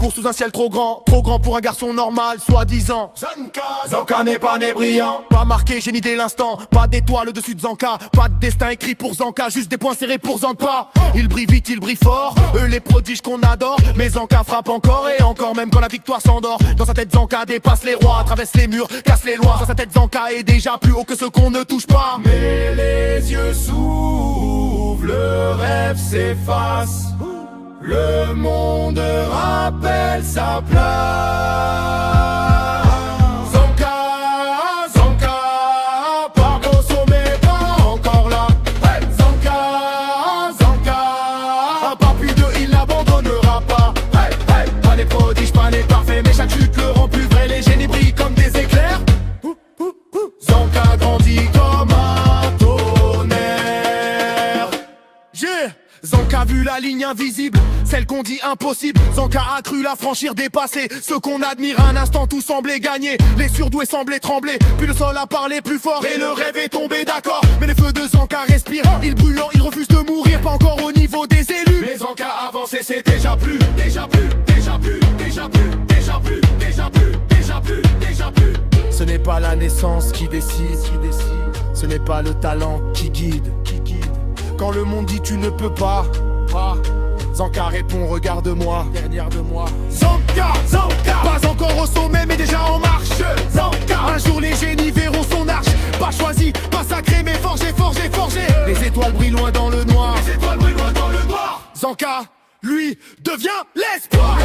Court sous un ciel trop grand pour un garçon normal, soi-disant. Zanka n'est pas né brillant, pas marqué, génie dès l'instant. Pas d'étoile au-dessus de Zanka, pas de destin écrit pour Zanka, juste des points serrés pour Zanka. Il brille vite, il brille fort, eux les prodiges qu'on adore. Mais Zanka frappe encore et encore, même quand la victoire s'endort. Dans sa tête Zanka dépasse les rois, traverse les murs, casse les lois. Dans sa tête Zanka est déjà plus haut que ceux qu'on ne touche pas. Mais les yeux s'ouvrent, le rêve s'efface, le monde rappelle sa place. Zanka, part au sommet, pas encore là. Hey, Zanka, pas plus de, il n'abandonnera pas. Hey, pas les prodiges, pas les parfaits, mais chaque chute le rend plus vrai. Les génies brillent comme des éclairs. Zanka grandit comme un tonnerre. Zanka vu la ligne invisible, celle qu'on dit impossible. Zanka a cru la franchir, dépasser ce qu'on admire. Un instant tout semblait gagner, les surdoués semblaient trembler. Puis le sol a parlé plus fort et le rêve est tombé, d'accord. Mais les feux de Zanka respirent, il brûlant, il refuse de mourir. Pas encore au niveau des élus, mais Zanka avancé, c'est déjà plus. Ce n'est pas la naissance qui décide, ce n'est pas le talent qui guide. Quand le monde dit tu ne peux pas, Zanka répond regarde-moi, derrière de moi. Zanka, pas encore au sommet mais déjà en marche. Zanka, un jour les génies verront son arche. Pas choisi, pas sacré mais forgé. Les étoiles brillent loin dans le noir. Zanka, lui, devient l'espoir.